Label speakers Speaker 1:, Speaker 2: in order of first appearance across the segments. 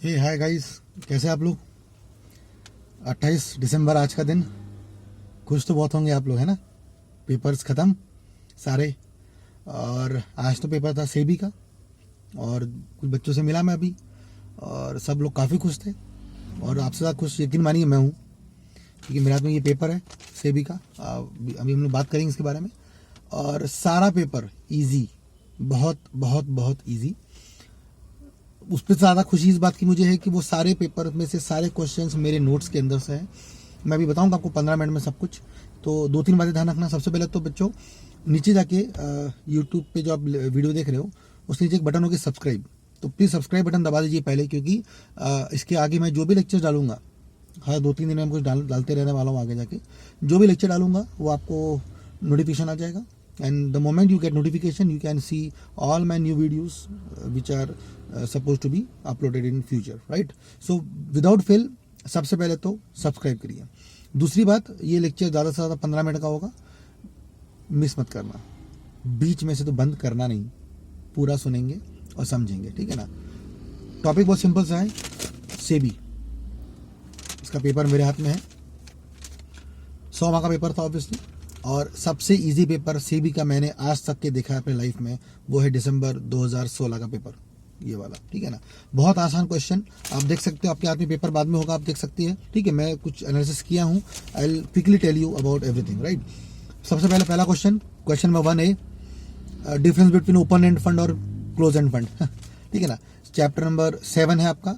Speaker 1: हे hi guys, कैसे आप लोग। 28 दिसंबर आज का दिन। खुश तो बहुत होंगे आप लोग, है ना। पेपर्स ख़त्म सारे। और आज तो पेपर था सेबी का, और कुछ बच्चों से मिला मैं अभी, और सब लोग काफ़ी खुश थे। और आपसे ज़्यादा खुश यकीन मानिए मैं हूँ, क्योंकि मेरे हाथ में ये पेपर है सेबी का। अभी हम लोग बात करेंगे इसके बारे में। और सारा पेपर इजी, बहुत बहुत बहुत इजी। उस पर ज़्यादा खुशी इस बात की मुझे है कि वो सारे पेपर में से सारे क्वेश्चंस मेरे नोट्स के अंदर से हैं। मैं अभी बताऊंगा आपको 15 मिनट में सब कुछ। तो दो तीन बातें ध्यान रखना। सबसे पहले तो बच्चों, नीचे जाके यूट्यूब पे जो आप वीडियो देख रहे हो उसके नीचे एक बटन होगी सब्सक्राइब। तो प्लीज़ सब्सक्राइब बटन दबा दीजिए पहले, क्योंकि इसके आगे मैं जो भी लेक्चर डालूंगा, हर 2-3 दिन में हम कुछ डालते रहने वाला हूँ। आगे जाके जो भी लेक्चर डालूंगा वो आपको नोटिफिकेशन आ जाएगा, and the moment you get notification you can see all my new videos which are supposed to be uploaded in future, right? So without fail, सबसे पहले तो सब्सक्राइब करिए। दूसरी बात, ये लेक्चर ज़्यादा से ज़्यादा 15 मिनट का होगा, मिस मत करना। बीच में से तो बंद करना नहीं, पूरा सुनेंगे और समझेंगे, ठीक है ना। टॉपिक बहुत सिंपल सा है, सेबी। इसका पेपर मेरे हाथ में है, 100 मार्क का पेपर था ऑब्वियसली। और सबसे इजी पेपर सेबी का मैंने आज तक के देखा है अपने लाइफ में, वो है दिसंबर 2016 का पेपर, ये वाला, ठीक है ना। बहुत आसान क्वेश्चन, आप देख सकते हो। आपके हाथ में पेपर बाद में होगा, आप देख सकते हैं, ठीक है। मैं कुछ एनालिसिस किया हूँ, I will quickly tell you about everything, right. सबसे पहले पहला क्वेश्चन, क्वेश्चन नंबर 1 है difference between open end fund और क्लोज एंड फंड, ठीक है ना। चैप्टर नंबर 7 है आपका,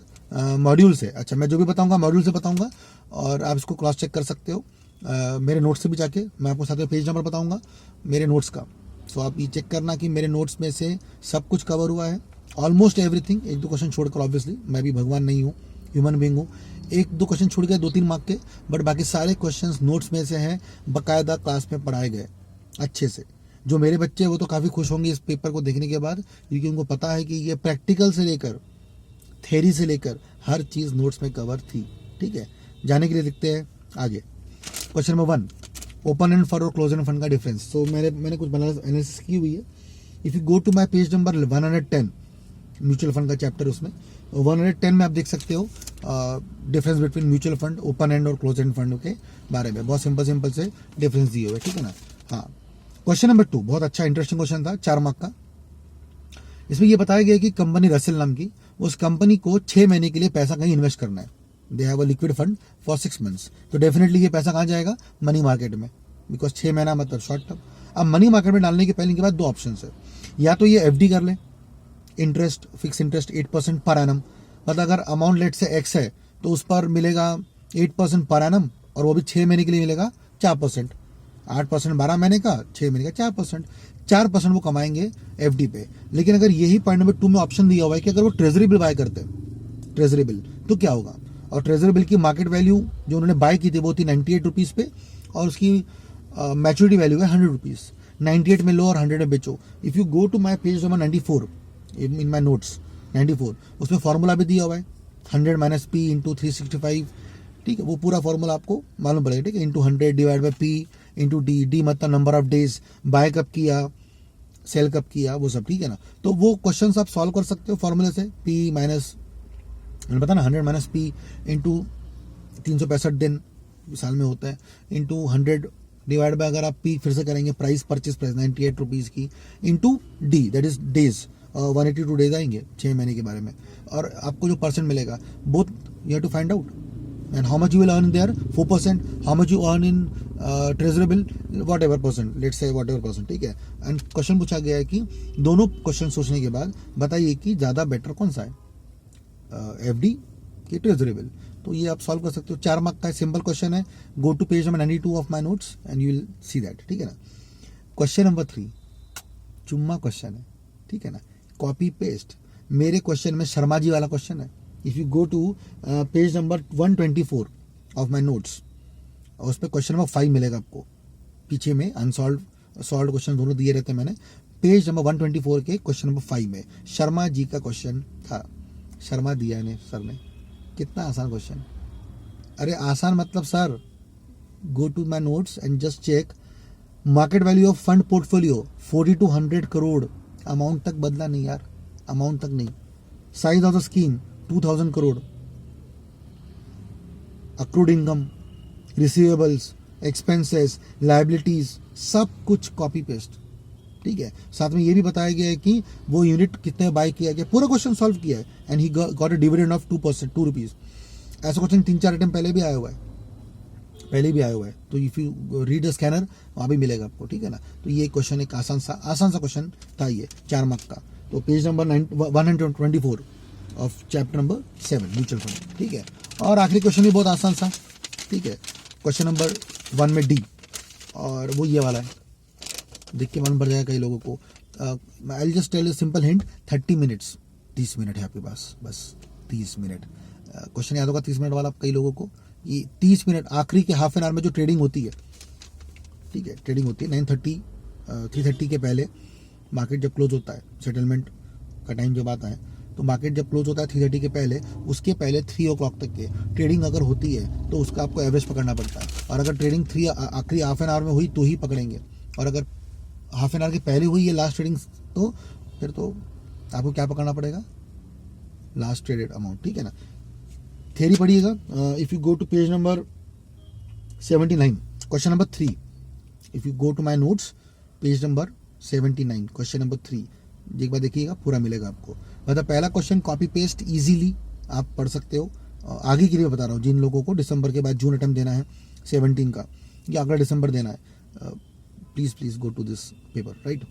Speaker 1: मॉड्यूल से। अच्छा, मैं जो भी बताऊंगा मॉड्यूल से बताऊंगा, और आप इसको क्रॉस चेक कर सकते हो मेरे नोट्स से भी जाके। मैं आपको साथ में पेज नंबर बताऊंगा मेरे नोट्स का। सो आप ये चेक करना कि मेरे नोट्स में से सब कुछ कवर हुआ है, ऑलमोस्ट एवरीथिंग। एक दो क्वेश्चन छोड़कर, ऑब्वियसली मैं भी भगवान नहीं हूँ, ह्यूमन बीइंग हूँ। एक दो क्वेश्चन छूट गए 2-3 मार्क के, बट बाकी सारे क्वेश्चन नोट्स में से हैं, बाकायदा क्लास में पढ़ाए गए अच्छे से। जो मेरे बच्चे हैं वो तो काफ़ी खुश होंगे इस पेपर को देखने के बाद, क्योंकि उनको पता है कि ये प्रैक्टिकल से लेकर थ्योरी से लेकर हर चीज़ नोट्स में कवर थी, ठीक है। जाने के लिए देखते हैं आगे। Question number 1, open end fund और क्लोज एंड फंड का डिफरेंस। तो मैंने कुछ एनालिसिस की हुई है। If you go to my page number 110, mutual fund का चैप्टर, उसमें 110 में आप देख सकते हो difference between mutual fund, open end और क्लोज एंड फंड के बारे में। बहुत सिंपल से डिफरेंस दिए हुए, ठीक है ना। हाँ, क्वेश्चन नंबर 2 बहुत अच्छा इंटरेस्टिंग क्वेश्चन था, 4 मार्क का। इसमें यह बताया गया कि कंपनी रसेल नाम की, उस कंपनी को 6 महीने के लिए पैसा कहीं इन्वेस्ट करना है। They have a liquid fund for 6 months. तो डेफिनेटली ये पैसा कहाँ जाएगा? मनी मार्केट में, बिकॉज 6 महीना मतलब शॉर्ट टर्म। अब मनी मार्केट में डालने के पहले इनके पास 2 ऑप्शन है। या तो ये एफडी कर ले, interest, fix interest 8% per annum. मतलब अगर अमाउंट लेट से एक्स है तो उस पर मिलेगा 8% पर एनम, और वो भी 6 महीने के लिए मिलेगा 4%। 8% 12 महीने का, 6 महीने का 4%। 4% वो कमाएंगे एफडी पे। लेकिन अगर यही पॉइंट नंबर 2 में ऑप्शन दिया हुआ है कि अगर वो ट्रेजरी बिल बाय करते हैं, ट्रेजरी बिल, तो क्या होगा? और ट्रेजरी बिल की मार्केट वैल्यू जो उन्होंने बाय की थी वो थी 98 रुपीज़ पे, और उसकी मैच्योरिटी वैल्यू है 100 रुपीज़। 98 में लो और 100 में बेचो। If you go to my page number 94 in my notes 94, उसमें फॉर्मूला भी दिया हुआ है, 100 माइनस पी इंटू 365, ठीक है। वो पूरा फॉर्मूला आपको मालूम पड़ेगा, ठीक है। Into 100 divide by P into D, D मतलब नंबर ऑफ डेज, बाय कब किया, सेल कब किया, वो सब, ठीक है ना। तो वो क्वेश्चन आप सॉल्व कर सकते हो फॉर्मूले से। पी माइनस, मैंने पता ना, 100 माइनस पी इंटू 365 दिन साल में होता है, इंटू 100 डिवाइड बाय, अगर आप पी फिर से करेंगे, प्राइस, परचेज प्राइस 98 रुपीज़ की, into D that is days, 182 days आएंगे 6 महीने के बारे में, और आपको जो परसेंट मिलेगा, both you have to find out. And how much you will earn there, 4%, how much you earn in treasury bill, whatever percent, let's say whatever percent, ठीक है। एंड क्वेश्चन पूछा गया है कि दोनों question सोचने के बाद बताइए कि ज़्यादा बेटर कौन सा है, एफडी की ट्रेजरी बिल। तो ये आप सॉल्व कर सकते हो। 4 मार्क का सिंपल क्वेश्चन है। Go to page number 92 of my notes and you will see that, ठीक है ना। क्वेश्चन नंबर 3 चुम्मा क्वेश्चन है, ठीक है ना, कॉपी पेस्ट। मेरे क्वेश्चन में शर्मा जी वाला क्वेश्चन है। If you go to page number 124 of my notes, उस पर क्वेश्चन नंबर 5 मिलेगा आपको, पीछे में अनसॉल्व सॉल्व क्वेश्चन दोनों दिए रहते हैं। मैंने पेज नंबर 124 के क्वेश्चन नंबर 5 में शर्मा जी का क्वेश्चन था। शर्मा दिया ने सर ने, कितना आसान क्वेश्चन। अरे आसान मतलब sir, go to my notes and just check market value of fund portfolio 40 to 100 crore. Amount तक बदला नहीं यार, अमाउंट तक नहीं। Size of the scheme 2000 crore, accrued income, receivables, expenses, liabilities, सब कुछ कॉपी पेस्ट, ठीक है। साथ में ये भी बताया गया है कि वो यूनिट कितने बाय किया गया, पूरा क्वेश्चन सॉल्व किया है। And he got a dividend of 2%, 2 rupees. ऐसा क्वेश्चन 3-4 अटेम्प्ट पहले भी आया हुआ है, तो if you read the scanner वहाँ भी मिलेगा आपको, ठीक है ना। तो ये क्वेश्चन एक आसान सा क्वेश्चन था, ये 4 मार्क का। तो page number 124 of chapter number 7 mutual fund, ठीक है। और आखिरी क्वेश्चन भी बहुत आसान सा, ठीक है। क्वेश्चन नंबर 1 में डी, और वो ये वाला है, देख के मन भर जाएगा कई लोगों को। I just tell you simple hint, 30 minutes, 30 minute है आपके पास, बस 30 मिनट। क्वेश्चन याद होगा 30 मिनट वाला कई लोगों को। ये 30 मिनट आखिरी के हाफ एन आवर में जो ट्रेडिंग होती है, ठीक है, ट्रेडिंग होती है 9:30 3:30 के पहले। मार्केट जब क्लोज होता है, सेटलमेंट का टाइम जब आता है, तो मार्केट जब क्लोज होता है 3:30 के पहले, उसके पहले 3 o'clock तक के ट्रेडिंग अगर होती है तो उसका आपको एवरेज पकड़ना पड़ता है। और अगर ट्रेडिंग आखिरी हाफ एन आवर में हुई तो ही पकड़ेंगे, और अगर हाफ एन आवर के पहले हुई है लास्ट ट्रेडिंग, तो फिर तो आपको क्या पकड़ना पड़ेगा, लास्ट ट्रेडेड अमाउंट, ठीक है ना। थ्योरी पढ़िएगा। If you go to page number 79, question number 3, if you go to my notes, page number 79, question number 3 एक बार देखिएगा, पूरा मिलेगा आपको। मतलब पहला क्वेश्चन कॉपी पेस्ट इजीली आप पढ़ सकते हो। आगे के लिए बता रहा हूँ, जिन लोगों को दिसंबर के बाद जून अटेम्प्ट देना है 17 का, या अगला दिसंबर देना है, please go to this paper, right.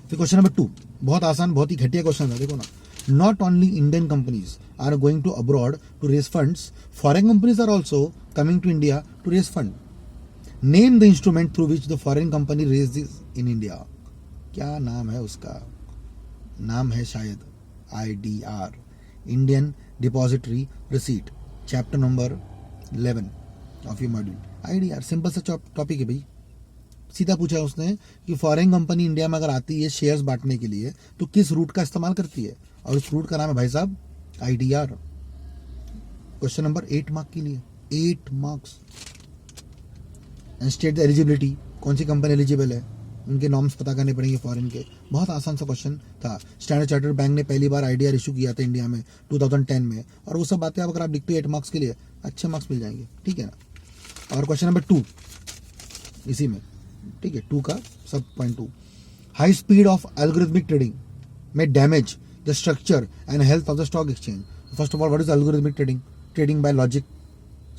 Speaker 1: फिर क्वेश्चन नंबर 2, बहुत आसान, बहुत ही घटिया क्वेश्चन है, देखो ना। Not only Indian companies are going to abroad to raise funds, foreign companies are also coming to India to raise fund. Name the instrument through which the foreign company raises in India. क्या नाम है उसका? नाम है शायद IDR, Indian Depository Receipt, chapter number 11 of your module. IDR simple सा topic है भाई, सीधा पूछा उसने कि फॉरेन कंपनी इंडिया में अगर आती है शेयर्स बांटने के लिए तो किस रूट का इस्तेमाल करती है, और उस रूट का नाम है भाई साहब IDR। क्वेश्चन नंबर 8 मार्क के लिए, 8 marks. And state the eligibility, कौन सी कंपनी एलिजिबल है, उनके नॉर्म्स पता करने पड़ेंगे फॉरेन के। बहुत आसान सा क्वेश्चन था। स्टैंडर्ड चार्टर्ड बैंक ने पहली बार IDR इशू किया था इंडिया में 2010 में, और वो सब बातें अगर आप लिखते हो 8 मार्क्स के लिए, अच्छे मार्क्स मिल जाएंगे, ठीक है ना। और क्वेश्चन नंबर 2 इसी में, ठीक है, 2 का सब point 2, high speed of algorithmic trading में damage the structure and health of the stock exchange. First of all, what is algorithmic trading? Trading by logic,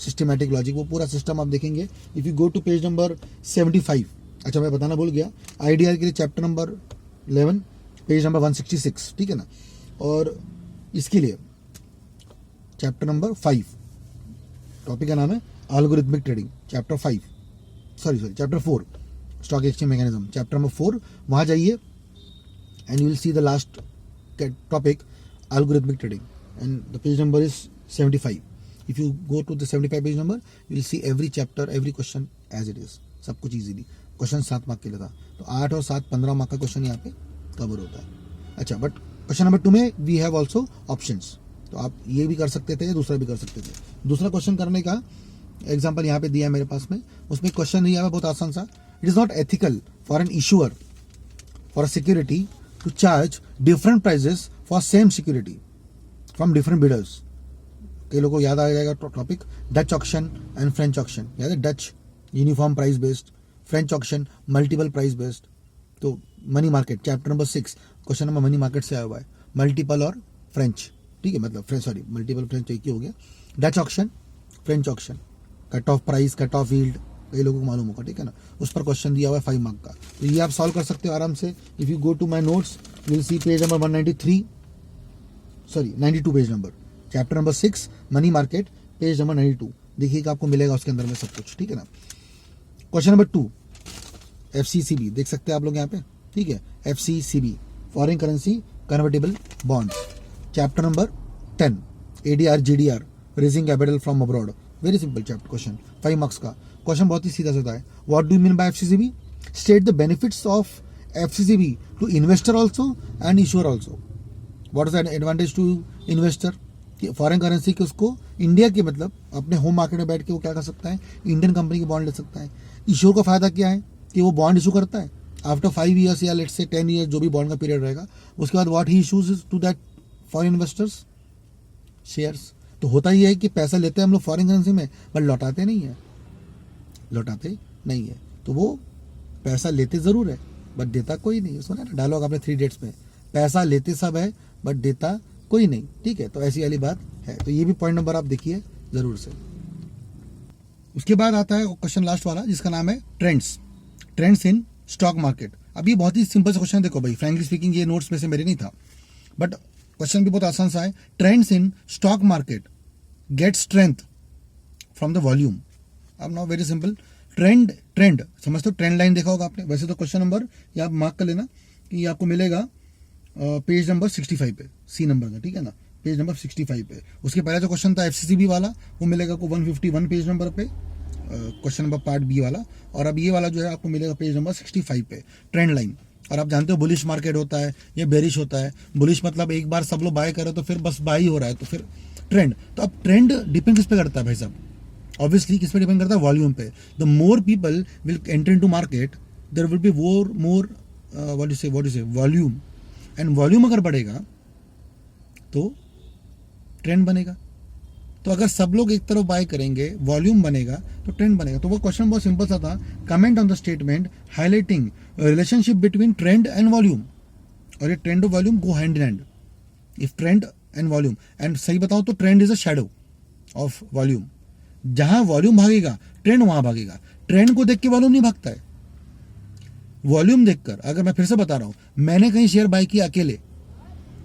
Speaker 1: systematic logic, वो पूरा सिस्टम आप देखेंगे। If you go to page number 75, अच्छा मैं बताना भूल गया, IDR के लिए चैप्टर नंबर 11 पेज नंबर 166, ठीक है ना। और इसके लिए चैप्टर नंबर 5, टॉपिक का नाम है algorithmic trading, chapter 5, sorry chapter 4, stock exchange mechanism, chapter number 4, वहाँ जाइए and you will see the last topic, algorithmic trading, and the page number is 75. If you go to the 75 page number, you will see every chapter, every question as it is, सब कुछ easily। Question 7 mark के लिए था, तो 8 और 7 15 mark का question यहाँ पे कवर होता है। अच्छा, बट क्वेश्चन नंबर 2 में वी हैव ऑल्सो ऑप्शंस, तो आप ये भी कर सकते थे या दूसरा भी कर सकते थे। दूसरा क्वेश्चन करने का एग्जाम्पल यहाँ पे दिया है मेरे पास में, उसमें क्वेश्चन नहीं आया, बहुत आसान सा। It is not ethical for an issuer for a security to charge different prices for same security from different bidders। कई लोगों को याद आ जाएगा topic, Dutch auction and French auction. याद है, Dutch uniform price based, French auction multiple price based. तो money market chapter number 6, question number money market से आया हुआ है, मल्टीपल और फ्रेंच, ठीक है, मतलब सॉरी मल्टीपल फ्रेंच एक ही हो गया। Dutch auction, French auction, cut off price, cut off yield, कई लोगों को मालूम होगा, ठीक है ना। उस पर क्वेश्चन दिया हुआ है 5 मार्क का, तो ये आप सॉल्व कर सकते हो आराम से। If you go to my notes, you will see page number 92 page number, chapter number 6 money market, page number 92, देखिएगा आपको मिलेगा उसके अंदर में सब कुछ, ठीक है ना। क्वेश्चन नंबर 2, FCCB देख सकते हैं आप लोग यहाँ पे, ठीक है, FCCB foreign currency convertible bonds, chapter number 10 ADR GDR raising capital from abroad. Very simple chapter question, 5 marks का क्वेश्चन, बहुत ही सीधा साधा है। What do you mean by FCCB? State the benefits of FCCB to investor also and issuer also. What is the advantage to investor? Foreign currency के उसको India के मतलब अपने होम मार्केट में बैठ के वो क्या कर सकता है, इंडियन कंपनी की बॉन्ड ले सकता है। इशूअर का फायदा क्या है कि वो बॉन्ड इशू करता है आफ्टर 5 ईयर्स या लेट्स से 10 ईयर्स, जो भी बॉन्ड का पीरियड रहेगा, उसके बाद what he issues to that foreign investors, shares. तो होता ही है कि पैसा लेते हैं हम लोग फॉरेन करेंसी में, बट लौटाते नहीं है, लौटाते नहीं है। तो वो पैसा लेते ज़रूर है बट देता कोई नहीं। सुना ना डायलॉग आपने 3 Idiots में, पैसा लेते सब है बट देता कोई नहीं। ठीक है, तो ऐसी वाली बात है। तो ये भी पॉइंट नंबर आप देखिए ज़रूर से। उसके बाद आता है क्वेश्चन लास्ट वाला जिसका नाम है ट्रेंड्स इन स्टॉक मार्केट। अब ये बहुत ही सिंपल सा क्वेश्चन देखो भाई, फ्रैंकली स्पीकिंग ये नोट्स में से मेरे नहीं था, बट क्वेश्चन भी बहुत आसान सा है। Trends in stock market get strength from the volume. अब नाउ वेरी सिंपल, ट्रेंड समझते हो, ट्रेंड लाइन देखा होगा आपने। वैसे तो क्वेश्चन नंबर ये आप मार्क कर लेना कि ये आपको मिलेगा पेज नंबर 65 पे, सी नंबर का, ठीक है ना, पेज नंबर 65 पे। उसके पहले जो क्वेश्चन था एफसीसीबी वाला वो मिलेगा आपको 151 पेज नंबर पे, क्वेश्चन नंबर पार्ट बी वाला। और अब ये वाला जो है आपको मिलेगा पेज नंबर 65 पे, ट्रेंड लाइन। और आप जानते हो बुलिश मार्केट होता है या बेरिश होता है। बुलिश मतलब एक बार सब लोग बाय करे तो फिर बस बाय ही हो रहा है, तो फिर ट्रेंड। तो अब ट्रेंड डिपेंड किस पे करता है भाई साहब? ऑब्वियसली किस पे डिपेंड करता है? वॉल्यूम पे। The more people will enter into market, there will be more what you say volume, and volume अगर बढ़ेगा तो ट्रेंड बनेगा। तो अगर सब लोग एक तरफ बाय करेंगे, वॉल्यूम बनेगा तो ट्रेंड बनेगा। तो वो क्वेश्चन बहुत सिंपल सा था, comment on the statement highlighting relationship between trend and volume. और ये ट्रेंड और volume go hand in hand. If trend and volume, and सही बताओ तो trend is a shadow of volume. जहां वॉल्यूम भागेगा ट्रेंड वहां भागेगा। ट्रेंड को देख के वॉल्यूम नहीं भागता है, वॉल्यूम देखकर। अगर मैं फिर से बता रहा हूं, मैंने कहीं शेयर बाय किया अकेले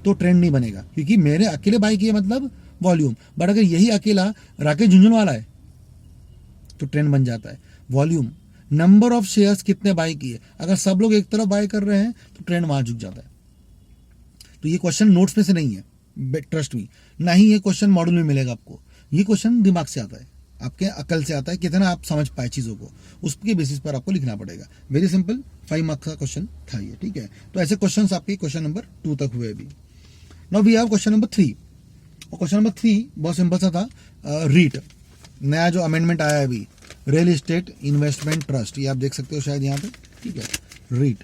Speaker 1: तो ट्रेंड नहीं बनेगा, क्योंकि मैंने अकेले बाय किया मतलब वॉल्यूम। बट अगर यही अकेला राकेश झुंझुनवाला है तो ट्रेंड बन जाता है। वॉल्यूम, नंबर ऑफ शेयर्स कितने बाय किए, अगर सब लोग एक तरफ बाय कर रहे हैं तो ट्रेंड वहां झुक जाता है। तो ये क्वेश्चन नोट्स में से नहीं है, ट्रस्ट मी, ना ही ये क्वेश्चन मॉड्यूल में मिलेगा आपको। ये क्वेश्चन दिमाग से आता है, आपके अकल से आता है, कितना आप समझ पाए चीजों को, उसके बेसिस पर आपको लिखना पड़ेगा। वेरी सिंपल 5 मार्क्स का क्वेश्चन था ये, ठीक है। तो ऐसे क्वेश्चन आपके क्वेश्चन नंबर 2 तक हुए अभी। Now we have question number 3। और क्वेश्चन नंबर 3 बहुत सिंपल सा था, रीट, नया जो अमेंडमेंट आया है अभी, रियल एस्टेट इन्वेस्टमेंट ट्रस्ट, ये आप देख सकते हो शायद यहाँ पे, ठीक है। REIT,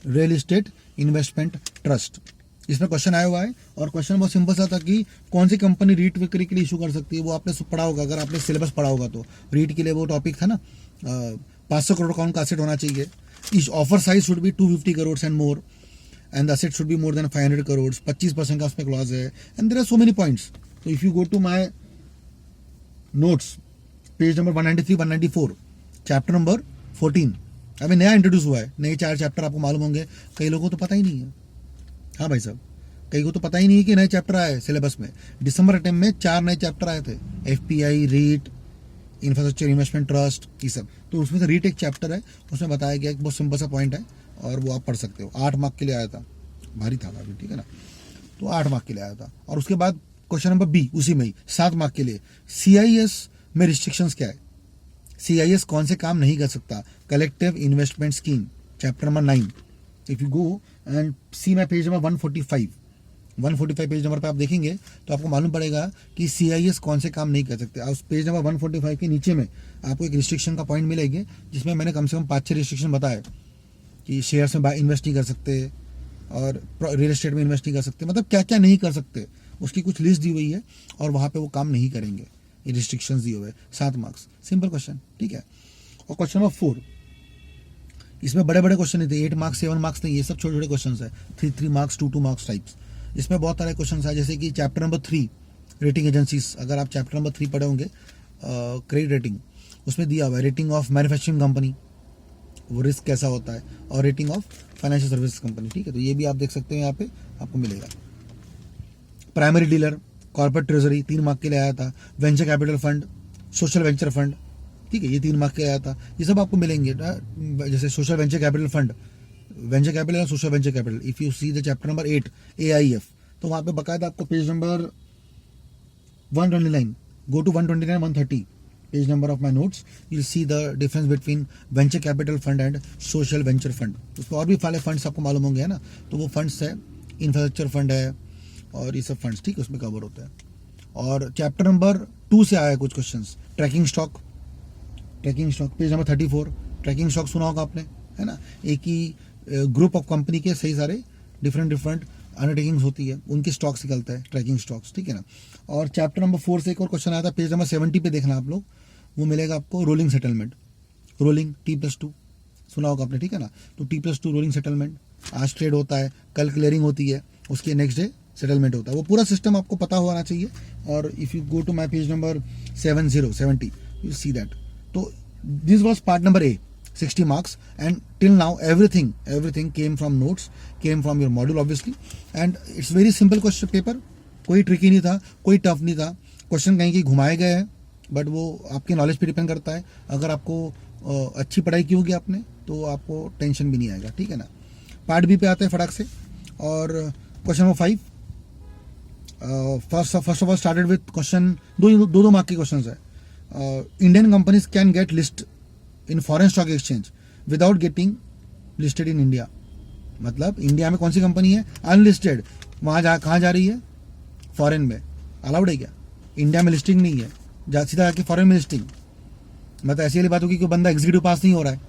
Speaker 1: real estate investment trust, इसमें क्वेश्चन आया हुआ है। और क्वेश्चन बहुत सिंपल सा था कि कौन सी कंपनी रीट विक्री के लिए इशू कर सकती है। वो आपने पढ़ा होगा, अगर आपने सिलेबस पढ़ा होगा तो। रीट के लिए वो टॉपिक था ना, 500 करोड़ कौन का एसेट होना चाहिए, इस offer size should be 250 crore and more, and the asset should be more than 500 crore, 25% का उसमें क्लॉज है, and there are so many points. तो if you go to my notes, page number 193 194, chapter number 14 अभी नया introduce हुआ है। नए 4 chapter आपको मालूम होंगे, कई लोगों को तो पता ही नहीं है। हाँ भाई साहब, कई को तो पता ही नहीं है कि नए चैप्टर आए सिलेबस में। दिसंबर अटेम्प में 4 नए चैप्टर आए थे, FPI, REIT, infrastructure investment trust, ये सब। तो उसमें से रीट एक चैप्टर है, उसमें बताया गया एक बहुत सिंपल सा पॉइंट है और वो आप पढ़ सकते हो। 8 मार्क के लिए आया था, भारी था काफी, ठीक है ना। तो 8 मार्क के लिए आया था। और उसके बाद क्वेश्चन नंबर बी उसी में ही 7 मार्क के लिए, सीआईएस में रिस्ट्रिक्शंस क्या है, सीआईएस कौन से काम नहीं कर सकता, collective investment scheme, chapter number 9। If you go and see my page number 145 page number पे आप देखेंगे तो आपको मालूम पड़ेगा कि सीआईएस कौन से काम नहीं कर सकते। उस पेज नंबर 145 के नीचे में आपको एक रिस्ट्रिक्शन का पॉइंट मिलेगी, जिसमें मैंने कम से कम 5-6 रिस्ट्रिक्शन बताए कि शेयर्स में इन्वेस्ट नहीं कर सकते और रियल एस्टेट में इन्वेस्ट नहीं कर सकते, मतलब क्या क्या नहीं कर सकते उसकी कुछ लिस्ट दी हुई है और वहाँ पे वो काम नहीं करेंगे, ये रिस्ट्रिक्शंस दिए हुए। 7 मार्क्स, सिंपल क्वेश्चन, ठीक है। और क्वेश्चन नंबर 4, इसमें बड़े बड़े क्वेश्चन नहीं थे, 8 मार्क्स 7 मार्क्स नहीं, ये सब छोटे छोटे क्वेश्चन है, 3 मार्क्स 2 मार्क्स टाइप्स। इसमें बहुत सारे क्वेश्चन है, जैसे कि चैप्टर नंबर 3 रेटिंग एजेंसीज, अगर आप चैप्टर नंबर 3 पढ़े होंगे क्रेडिट रेटिंग, उसमें दिया हुआ है रेटिंग ऑफ मैन्युफैक्चरिंग कंपनी, वो रिस्क कैसा होता है, और rating of financial services company, ठीक है। तो ये भी आप देख सकते हैं, यहाँ पे आपको मिलेगा। Primary dealer, corporate treasury 3 mark के लिए आया था, venture capital fund, social venture fund, ठीक है, ये 3 मार्क के आया था। ये सब आपको मिलेंगे, जैसे social venture capital fund, venture capital और social venture capital. If you see the chapter number 8 AIF, तो वहाँ पे बकायदा आपको page number 129, go to 129 130 page number of my notes, you see the difference between venture capital fund and social venture fund. उसमें और भी फाले funds आपको मालूम होंगे, है ना। तो वो फंड्स है, इंफ्रास्ट्रक्चर फंड है और ये सब फंड्स, ठीक है, उसमें कवर होता है। और चैप्टर नंबर 2 से आया कुछ questions, tracking stock page number 34। Tracking stock सुना होगा आपने, है ना। एक ही ग्रुप ऑफ कंपनी के सही सारे डिफरेंट अंडरटेकिंग्स होती है, उनके स्टॉक्स निकलता है, ट्रैकिंग स्टॉक्स, ठीक है ना। और चैप्टर नंबर 4 से एक और क्वेश्चन आया था, पेज नंबर 70 पे देखना आप लोग, वो मिलेगा आपको रोलिंग सेटलमेंट, रोलिंग T+2 सुना होगा आपने, ठीक है ना। तो T+2 रोलिंग सेटलमेंट, आज ट्रेड होता है, कल क्लियरिंग होती है, उसके नेक्स्ट डे सेटलमेंट होता है, वो पूरा सिस्टम आपको पता होना चाहिए। और if you go to my page number 70 you see that. तो this was part number A, 60 marks, and till now everything came from notes, came from your module obviously, and it's very simple question paper, कोई tricky नहीं था, कोई tough नहीं था, question कहीं कहीं घुमाए गए हैं, बट वो आपके नॉलेज पे डिपेंड करता है। अगर आपको अच्छी पढ़ाई की होगी आपने तो आपको टेंशन भी नहीं आएगा, ठीक है ना। पार्ट बी पे आते हैं फटाक से, और question number 5 first of all started with question, दो मार्क के क्वेश्चन है। Indian companies can get list in foreign stock exchange without getting listed in India. मतलब इंडिया में कौन सी कंपनी है अनलिस्टेड, वहाँ कहाँ जा रही है, फॉरेन में, अलाउड है क्या? इंडिया में लिस्टिंग नहीं है, सीधा जाके फॉरेन में लिस्टिंग। मतलब ऐसी वाली बात होगी कि बंदा एग्जीक्यूटिव पास नहीं हो रहा है,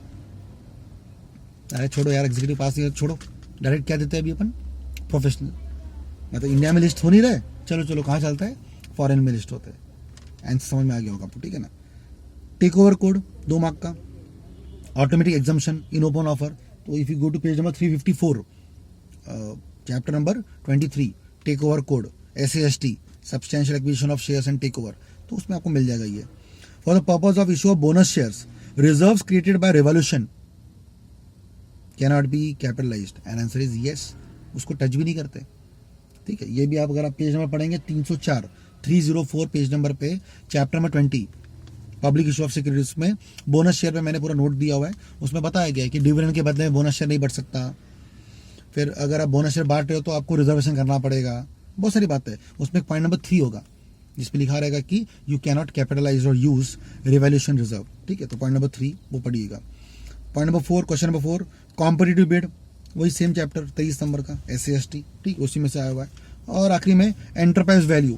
Speaker 1: अरे छोड़ो यार, एग्जीक्यूटिव पास नहीं, छोड़ो, डायरेक्ट क्या देते हैं अभी अपन, प्रोफेशनल। मतलब इंडिया में लिस्ट हो नहीं रहे, चलो कहाँ चलता है, फॉरेन में लिस्ट होता है। आंसर समझ में आ गया होगा आपको, ठीक है ना। टेक ओवर कोड 2 मार्क का, automatic exemption in open offer. तो if you go to page number 354 chapter number 23 take over code SAST substantial acquisition of shares and take over, तो उसमें आपको मिल जाएगा ये। For the purpose of issue of bonus shares reserves created by revolution can not be capitalised, and answer is yes, उसको touch भी नहीं करते, ठीक है। ये भी आप अगर आप पेज नंबर पढ़ेंगे 304 पेज नंबर पे chapter number 20 public issue of securities में बोनस शेयर पे मैंने पूरा नोट दिया हुआ है, उसमें बताया गया है कि डिविडेंड के बदले में बोनस शेयर नहीं बढ़ सकता। फिर अगर आप बोनस शेयर बांट रहे हो तो आपको रिजर्वेशन करना पड़ेगा, बहुत सारी बातें। उसमें एक पॉइंट नंबर 3 होगा जिसपे लिखा रहेगा कि यू कैन नॉट कैपिटलाइज और यूज रिवॉल्यूशन रिजर्व, ठीक है। तो पॉइंट नंबर 3 वो पढ़िएगा। Point number 4 question number 4 competitive bid, वही सेम चैप्टर 23 नंबर का SAST, ठीक, उसी में से आया हुआ है। और आखिरी में enterprise value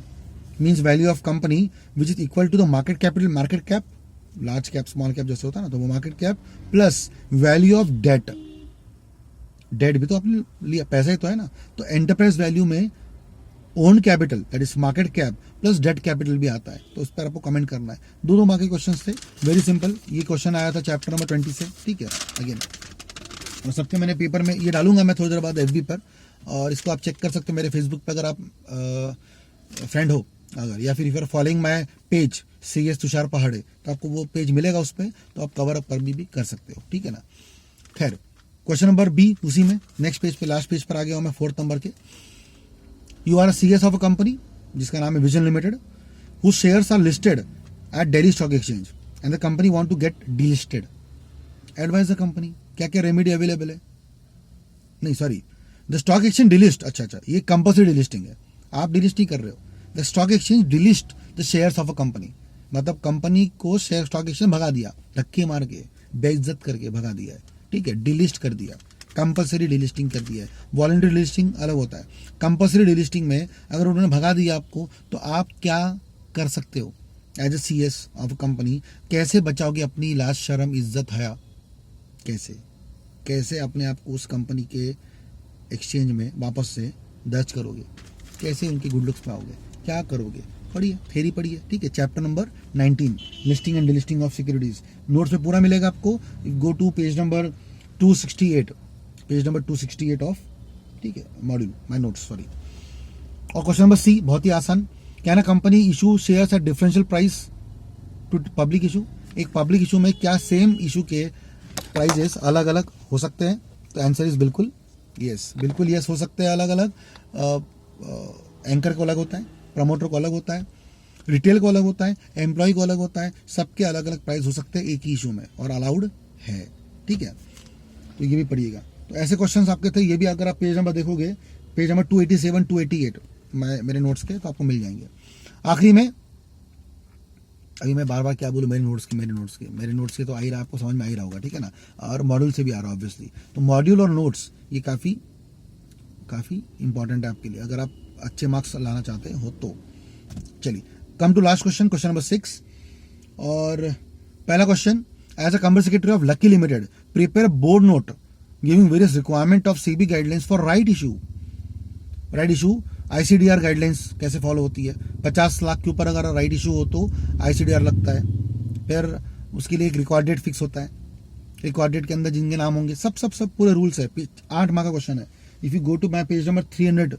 Speaker 1: means value of company which is equal to the market capital, market cap, large cap small cap जैसे होता है ना, तो वो market cap plus value of debt, debt भी तो आपने लिया, पैसा ही तो है ना। तो एंटरप्राइज वैल्यू में own capital that is market cap plus debt capital भी आता है, तो उस पर आपको कमेंट करना है। दो मार्क के क्वेश्चन थे, वेरी सिंपल। ये क्वेश्चन आया था चैप्टर नंबर 20 से, ठीक है। अगेन और सबके मैंने पेपर में ये डालूंगा मैं थोड़ी देर बाद FB पर, और इसको आप चेक कर सकते हो मेरे फेसबुक पर अगर आप फ्रेंड हो अगर, या फिर if following my page CS Tushar पहाड़े, तो आपको वो पेज मिलेगा उस पर, तो आप कवर अप पर भी कर सकते हो, ठीक है ना। खैर क्वेश्चन नंबर B उसी में नेक्स्ट पेज पे, लास्ट पेज पर आ गया हूँ मैं 4th नंबर के। You are CS of a company जिसका नाम है Vision Limited, who shares are listed at Delhi stock exchange and the company want to get delisted, advise the company, क्या क्या रेमेडी अवेलेबल है, नहीं sorry, the stock exchange delist, अच्छा ये compulsory delisting है, आप डिलिस्ट नहीं कर रहे हो, the stock exchange delist the shares of a company, मतलब कंपनी को शेयर स्टॉक एक्सचेंज भगा दिया, धक्के मार के, बेइज्जत करके भगा दिया है, ठीक है, डिलिस्ट कर दिया, कंपल्सरी डिलिस्टिंग कर दिया है। वॉलंटरी डिलिस्टिंग अलग होता है, कंपल्सरी डिलिस्टिंग में अगर उन्होंने भगा दिया आपको, तो आप क्या कर सकते हो as a CS of a company, कैसे बचाओगे अपनी लाज शर्म इज्जत हया, कैसे अपने आप को उस कंपनी के एक्सचेंज में वापस से दर्ज करोगे, कैसे उनके गुड लुक्स पाओगे, क्या करोगे, पढ़िए, थ्योरी पढ़िए, ठीक है। Chapter number 19 listing and delisting of securities, notes में पूरा मिलेगा आपको। Go to page number 268 of, ठीक है, मॉड्यूल माय नोट्स, सॉरी। और क्वेश्चन नंबर C बहुत ही आसान, can a company issue shares at differential price to public issue, एक पब्लिक इशू में क्या सेम इशू के प्राइजेस अलग अलग हो सकते हैं, तो आंसर इज बिल्कुल यस, बिल्कुल यस हो सकते हैं अलग अलग। एंकर को अलग होता है, प्रमोटर को अलग होता है, रिटेल को अलग होता है, एम्प्लॉय को अलग होता है, सबके अलग अलग प्राइस हो सकते हैं एक ही इशू में, और अलाउड है, ठीक है। तो ये भी पढ़िएगा। तो ऐसे क्वेश्चंस आपके थे, ये भी अगर आप पेज नंबर देखोगे, पेज नंबर 287 288 मेरे नोट्स के, तो आपको मिल जाएंगे। आखिरी में अभी मैं बार बार क्या बोलूँ, मेरे नोट्स के तो आ ही रहा, आपको समझ में आ ही रहा होगा, ठीक है ना, और मॉड्यूल से भी आ रहा है ऑब्वियसली। तो मॉड्यूल और नोट्स ये काफ़ी इंपॉर्टेंट है आपके लिए, अगर आप अच्छे मार्क्स लाना चाहते हो तो। चलिए come to last question, question number 6, और पहला question, as a company secretary of lucky limited prepare board note giving various requirement of SEBI guidelines for right issue, right issue ICDR guidelines कैसे follow होती है, 50 लाख के ऊपर अगर right issue हो तो ICDR लगता है, फिर उसके लिए एक रिकॉर्ड डेट फिक्स होता है, रिकॉर्ड डेट के अंदर जिनके नाम होंगे सब पूरे रूल्स है। 8 मार्क का क्वेश्चन है। If you go to my page number 300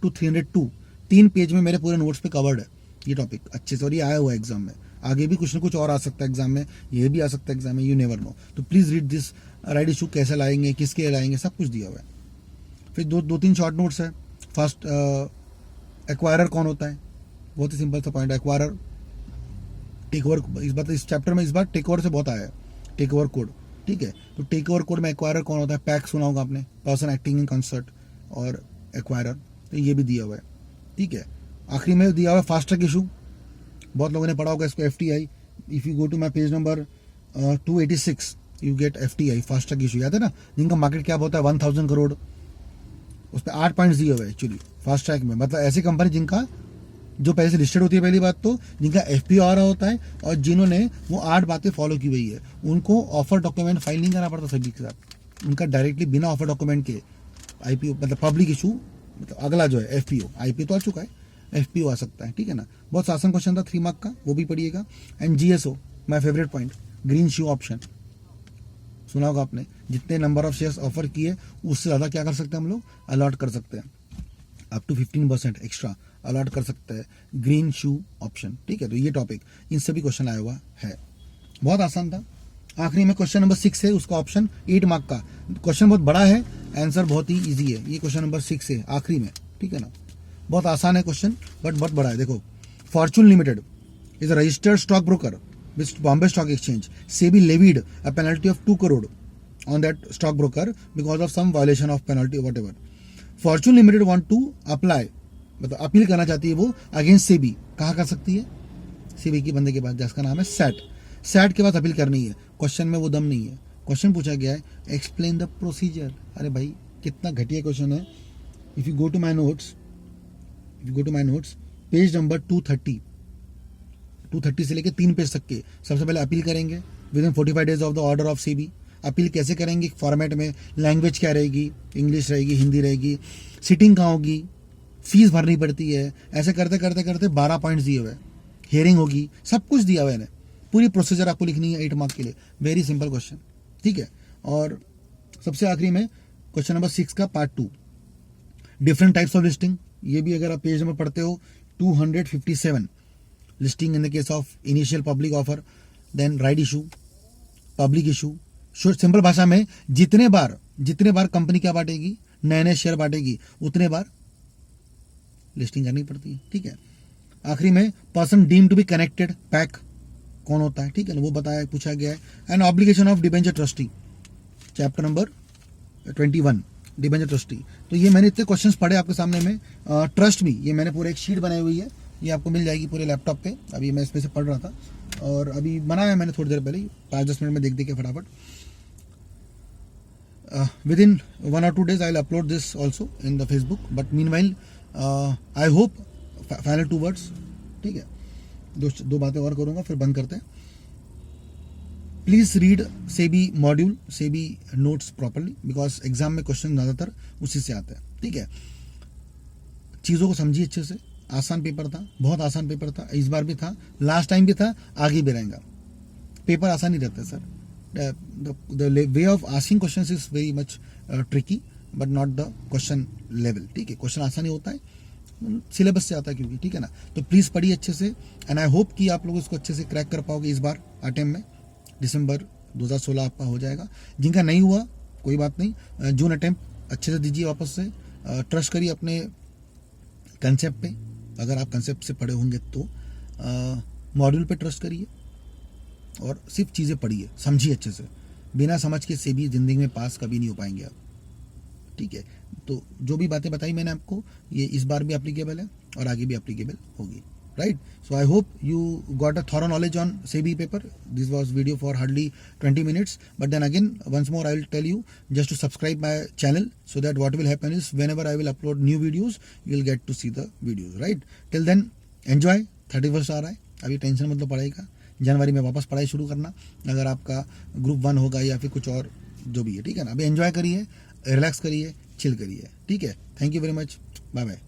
Speaker 1: to 302, 3 page में मेरे पूरे नोट्स पे कवर्ड है ये टॉपिक अच्छे से, और ये आया हुआ है एग्जाम में। आगे भी कुछ ना कुछ और आ सकता है एग्जाम में, ये भी आ सकता है एग्जाम में, यू नेवर नो। तो please read this. Right issue कैसे लाएंगे, किसके लाएंगे, सब कुछ दिया हुआ है। फिर दो तीन शॉर्ट नोट्स है। फर्स्ट, एक्वायरर कौन होता है, बहुत ही सिंपल सा पॉइंट। एक्वायरर टेक ओवर, इस चैप्टर में इस बार टेक ओवर से बहुत आया है, टेक ओवर कोड, ठीक है। तो टेक ओवर कोड में एक्वायरर कौन होता है, पैक सुना होगा आपने, पर्सन एक्टिंग इन कंसर्ट, और एक्वायरर, तो ये भी दिया हुआ है, ठीक है। आखिरी में दिया हुआ है फास्ट ट्रैक इशू, बहुत लोगों ने पढ़ा होगा इसको, FTI। If you go to my page number 286 you get FTI, fast track issue, याद है ना, जिनका मार्केट कैप होता है 1000 करोड़, उस पर 8 पॉइंट्स दिए हुए हैं एक्चुअली फास्ट ट्रैक में। मतलब ऐसी कंपनी जिनका जो पहले से लिस्टेड होती है, पहली बात तो, जिनका FPO आ रहा होता है, और जिन्होंने वो 8 बातें फॉलो की हुई है, उनको ऑफर डॉक्यूमेंट फाइल नहीं करना पड़ता सभी के साथ। उनका डायरेक्टली बिना ऑफर डॉक्यूमेंट के IPO, मतलब पब्लिक इशू, मतलब अगला जो है FPO, IPO तो आ चुका है, FPO आ सकता है, ठीक है ना। बहुत आसान क्वेश्चन था 3 मार्क का, वो भी पढ़िएगा। And GSO, my favourite point, green shoe option सुना होगा आपने, जितने नंबर ऑफ शेयर्स ऑफर किए उससे ज़्यादा क्या कर सकते हैं हम लोग, अलॉट कर सकते हैं, अप टू 15% एक्स्ट्रा अलॉट कर सकते हैं, ग्रीन शू ऑप्शन, ठीक है। तो ये टॉपिक, इन सभी क्वेश्चन आया हुआ है, बहुत आसान था। आखिरी में क्वेश्चन नंबर 6 है, उसका ऑप्शन 8 मार्क का क्वेश्चन, बहुत बड़ा है, आंसर बहुत ही ईजी है। ये क्वेश्चन नंबर 6 है आखिरी में, ठीक है ना, बहुत आसान है क्वेश्चन, बट बहुत बड़ा है। देखो, Fortune limited is a registered stock broker with Bombay Stock Exchange. SEBI levied a penalty of 2 crore on that stockbroker because of some violation of penalty or whatever. Fortune Limited want to apply, मतलब appeal करना चाहती है वो against SEBI। कहाँ कर सकती है, SEBI की बंदे के पास जिसका नाम है SAT के पास अपील करनी है। क्वेश्चन में वो दम नहीं है। क्वेश्चन पूछा गया है, एक्सप्लेन द प्रोसीजर। अरे भाई कितना घटिया क्वेश्चन है। If you go to my notes, page number 230 से लेके 3 पेज तक के, सबसे पहले अपील करेंगे with in 45 days of the order of SEBI। Appeal कैसे करेंगे, फॉर्मेट में, लैंग्वेज क्या रहेगी, इंग्लिश रहेगी, हिंदी रहेगी, सिटिंग कहाँ होगी, फीस भरनी पड़ती है, ऐसे करते करते करते 12 पॉइंट्स दिए हुए, हियरिंग होगी, सब कुछ दिया हुआ है। पूरी प्रोसीजर आपको लिखनी है 8 मार्क के लिए, वेरी सिंपल क्वेश्चन, ठीक है। और सबसे आखिरी में क्वेश्चन नंबर 6 का part 2, different types of listing. ये भी अगर आप पेज नंबर पढ़ते हो 257, listing in the case of initial public offer, then right issue, public issue। Simple भाषा में, जितने बार कंपनी क्या बांटेगी, नए शेयर बांटेगी, उतने बार लिस्टिंग करनी पड़ती है, ठीक है। आखिरी में person deem to be connected, PAC कौन होता है, ठीक है ना, वो बताया, पूछा गया है। And obligation of debenture trustee, chapter number 21, debenture trustee. तो ये मैंने इतने क्वेश्चंस पढ़े आपके सामने में। ट्रस्ट भी, ये मैंने पूरे एक शीट बनाई हुई है, ये आपको मिल जाएगी पूरे लैपटॉप पे। अभी मैं इसमें से पढ़ रहा था और अभी बनाया मैंने थोड़ी देर पहले, 5-10 मिनट में देख के फटाफट। With in 1 or 2 days I will upload this also in the Facebook, but mean while I hope, final 2 words, ठीक है, दो बातें और करूँगा फिर बंद करते हैं। Please read SEBI module, SEBI notes properly, because exam में क्वेश्चन ज़्यादातर उसी से आते हैं, ठीक है। चीज़ों को समझिए अच्छे से, आसान पेपर था, बहुत आसान पेपर था, इस बार भी था, लास्ट टाइम भी था, आगे भी रहेगा। पेपर आसान ही रहता है sir, the way of asking questions is very much tricky, but not the question level, ठीक है। क्वेश्चन आसान ही होता है, सिलेबस से आता है क्योंकि, ठीक है ना। तो प्लीज़ पढ़िए अच्छे से, एंड आई होप कि आप लोग इसको अच्छे से क्रैक कर पाओगे इस बार अटेम्प्ट में। दिसंबर 2016 आपका हो जाएगा। जिनका नहीं हुआ कोई बात नहीं, जून अटेम्प्ट अच्छे से दीजिए वापस से। ट्रस्ट करिए अपने कंसेप्ट पे, अगर आप कंसेप्ट से पढ़े होंगे तो मॉड्यूल पे ट्रस्ट करिए और सिर्फ चीज़ें पढ़िए, समझिए अच्छे से। बिना समझ के SEBI ज़िंदगी में पास कभी नहीं हो पाएंगे आप, ठीक है। तो जो भी बातें बताई मैंने आपको, ये इस बार भी एप्लीकेबल है और आगे भी एप्लीकेबल होगी, right? So I hope you got a thorough knowledge on SEBI paper. This was video for hardly 20 minutes, but then again once more I will tell you just to subscribe my channel, so that what will happen is whenever I will upload new videos you will get to see the videos, right? Till then enjoy। 31st आ रहा है, अभी tension मतलब पढ़ाई का, जनवरी में वापस पढ़ाई शुरू करना अगर आपका ग्रुप 1 होगा या फिर कुछ और जो भी है, ठीक है ना। अभी एंजॉय करिए, रिलैक्स करिए, चिल करिए, ठीक है। Thank you very much, bye bye.